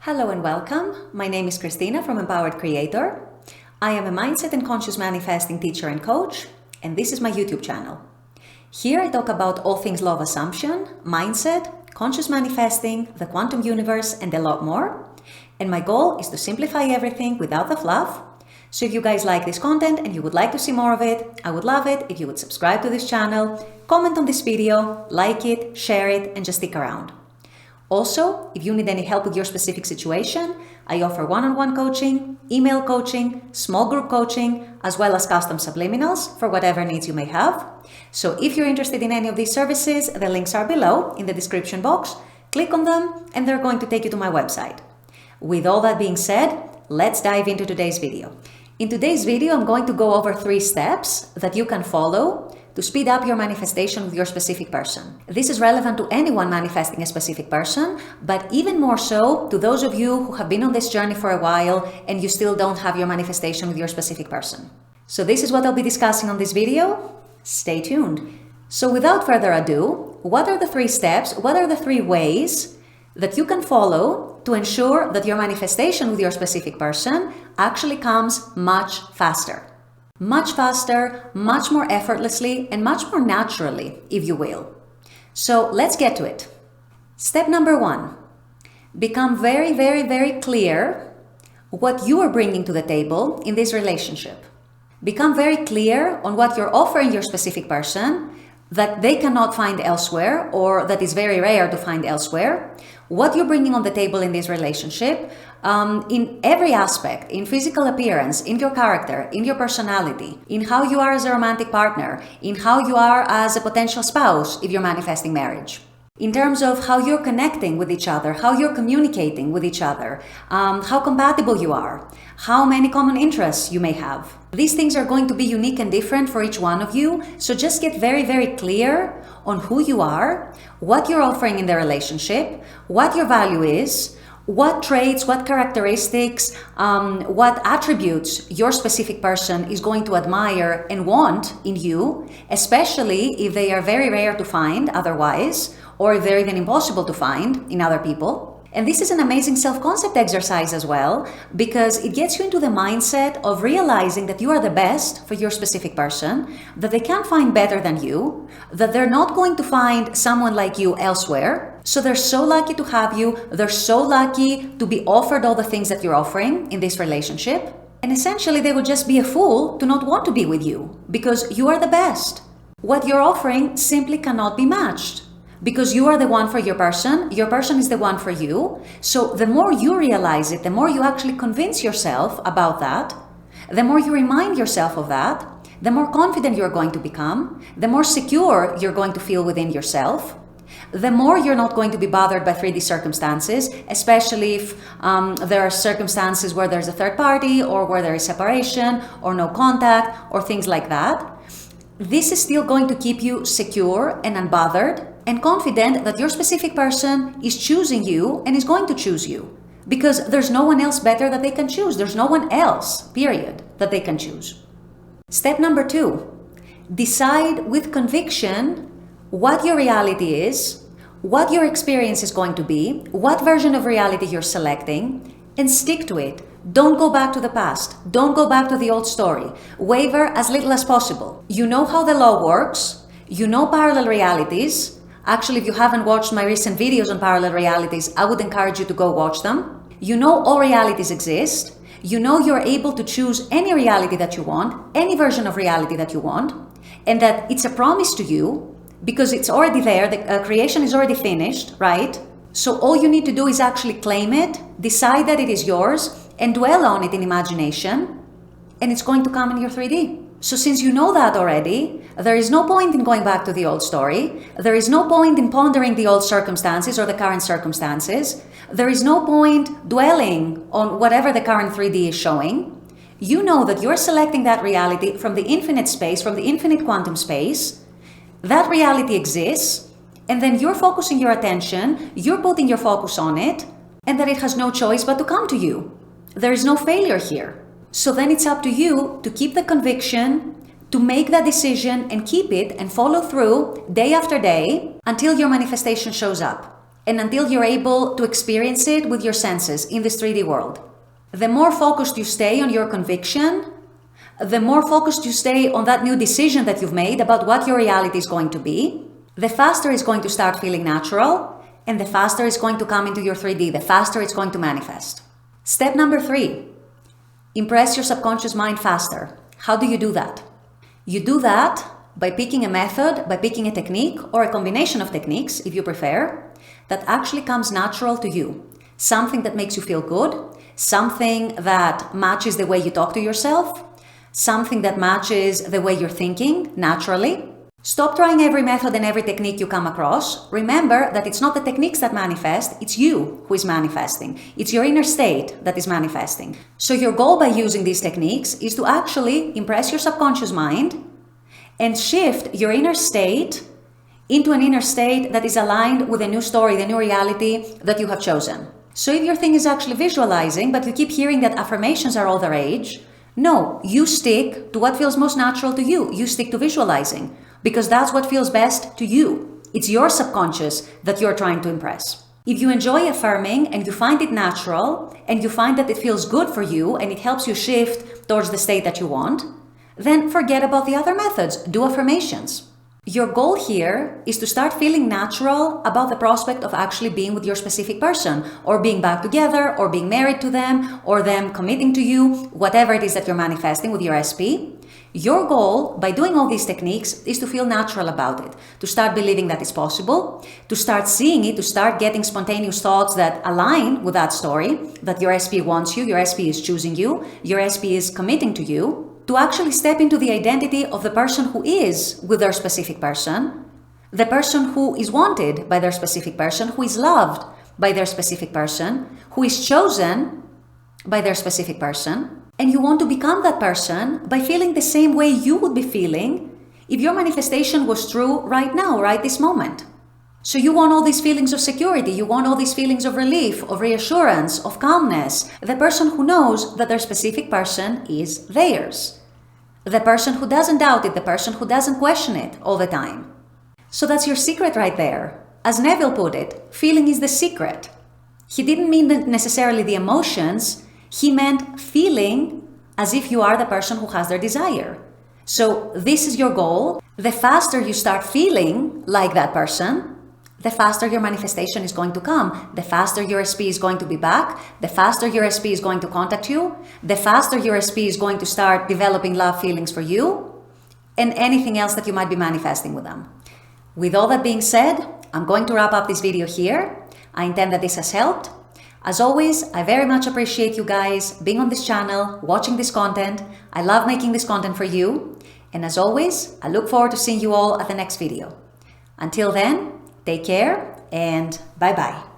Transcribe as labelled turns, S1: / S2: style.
S1: Hello and welcome. My name is Christina from Empowered Creator. I am a mindset and conscious manifesting teacher and coach, and this is my YouTube channel. Here I talk about all things law of assumption, mindset, conscious manifesting, the quantum universe, and a lot more. And my goal is to simplify everything without the fluff. So if you guys like this content and you would like to see more of it, I would love it if you would subscribe to this channel, comment on this video, like it, share it, and just stick around. Also, if you need any help with your specific situation, I offer one-on-one coaching, email coaching, small group coaching, as well as custom subliminals for whatever needs you may have. So if you're interested in any of these services, the links are below in the description box. Click on them and they're going to take you to my website. With all that being said, let's dive into today's video. In today's video, I'm going to go over 3 steps that you can follow to speed up your manifestation with your specific person. This is relevant to anyone manifesting a specific person, but even more so to those of you who have been on this journey for a while and you still don't have your manifestation with your specific person. So this is what I'll be discussing on this video. Stay tuned. So without further ado, what are the 3 steps? What are the 3 ways that you can follow to ensure that your manifestation with your specific person actually comes much faster? Much faster, much more effortlessly, and much more naturally, if you will. So let's get to it. Step number 1, become very, very, very clear what you are bringing to the table in this relationship. Become very clear on what you're offering your specific person that they cannot find elsewhere, or that is very rare to find elsewhere. What you're bringing on the table in this relationship, in every aspect, in physical appearance, in your character, in your personality, in how you are as a romantic partner, in how you are as a potential spouse if you're manifesting marriage. In terms of how you're connecting with each other, how you're communicating with each other, how compatible you are, how many common interests you may have. These things are going to be unique and different for each one of you, so just get very, very clear on who you are, what you're offering in the relationship, what your value is, what traits, what characteristics, what attributes your specific person is going to admire and want in you, especially if they are very rare to find otherwise, or if they're even impossible to find in other people. And this is an amazing self-concept exercise as well, because it gets you into the mindset of realizing that you are the best for your specific person, that they can't find better than you, that they're not going to find someone like you elsewhere. So they're so lucky to have you. They're so lucky to be offered all the things that you're offering in this relationship. And essentially, they would just be a fool to not want to be with you because you are the best. What you're offering simply cannot be matched. Because you are the one for your person is the one for you. So the more you realize it, the more you actually convince yourself about that, the more you remind yourself of that, the more confident you're going to become, the more secure you're going to feel within yourself, the more you're not going to be bothered by 3D circumstances, especially if there are circumstances where there's a third party or where there is separation or no contact or things like that. This is still going to keep you secure and unbothered and confident that your specific person is choosing you and is going to choose you, because there's no one else better that they can choose. There's no one else, period, that they can choose. Step number 2, decide with conviction what your reality is, what your experience is going to be, what version of reality you're selecting, and stick to it. Don't go back to the past. Don't go back to the old story. Waver as little as possible. You know how the law works. You know parallel realities. Actually, if you haven't watched my recent videos on parallel realities, I would encourage you to go watch them. You know all realities exist. You know you're able to choose any reality that you want, any version of reality that you want, and that it's a promise to you because it's already there. The creation is already finished, right? So all you need to do is actually claim it, decide that it is yours, and dwell on it in imagination, and it's going to come in your 3D. So since you know that already, there is no point in going back to the old story. There is no point in pondering the old circumstances or the current circumstances. There is no point dwelling on whatever the current 3D is showing. You know that you're selecting that reality from the infinite space, from the infinite quantum space. That reality exists, and then you're focusing your attention, you're putting your focus on it, and that it has no choice but to come to you. There is no failure here. So then it's up to you to keep the conviction, to make that decision and keep it and follow through day after day until your manifestation shows up. and until you're able to experience it with your senses in this 3D world. The more focused you stay on your conviction, the more focused you stay on that new decision that you've made about what your reality is going to be, the faster it's going to start feeling natural, and the faster it's going to come into your 3D, the faster it's going to manifest. Step number 3, impress your subconscious mind faster. How do you do that? You do that by picking a method, by picking a technique, or a combination of techniques, if you prefer, that actually comes natural to you. Something that makes you feel good, something that matches the way you talk to yourself, something that matches the way you're thinking naturally. Stop trying every method and every technique you come across. Remember that it's not the techniques that manifest, it's you who is manifesting. It's your inner state that is manifesting. So your goal by using these techniques is to actually impress your subconscious mind and shift your inner state into an inner state that is aligned with the new story, the new reality that you have chosen. So if your thing is actually visualizing, but you keep hearing that affirmations are all the rage, no, you stick to what feels most natural to you. You stick to visualizing because that's what feels best to you. It's your subconscious that you're trying to impress. If you enjoy affirming and you find it natural and you find that it feels good for you and it helps you shift towards the state that you want, then forget about the other methods. Do affirmations. Your goal here is to start feeling natural about the prospect of actually being with your specific person, or being back together, or being married to them, or them committing to you, whatever it is that you're manifesting with your SP. Your goal by doing all these techniques is to feel natural about it, to start believing that it's possible, to start seeing it, to start getting spontaneous thoughts that align with that story, that your SP wants you, your SP is choosing you, your SP is committing to you, to actually step into the identity of the person who is with their specific person, the person who is wanted by their specific person, who is loved by their specific person, who is chosen by their specific person. And you want to become that person by feeling the same way you would be feeling if your manifestation was true right now, right this moment. So you want all these feelings of security, you want all these feelings of relief, of reassurance, of calmness. The person who knows that their specific person is theirs. The person who doesn't doubt it, the person who doesn't question it all the time. So that's your secret right there. As Neville put it, feeling is the secret. He didn't mean necessarily the emotions, he meant feeling as if you are the person who has their desire. So this is your goal. The faster you start feeling like that person, the faster your manifestation is going to come, the faster your SP is going to be back, the faster your SP is going to contact you, the faster your SP is going to start developing love feelings for you, and anything else that you might be manifesting with them. With all that being said, I'm going to wrap up this video here. I intend that this has helped. As always, I very much appreciate you guys being on this channel, watching this content. I love making this content for you. And as always, I look forward to seeing you all at the next video. Until then, take care and bye-bye.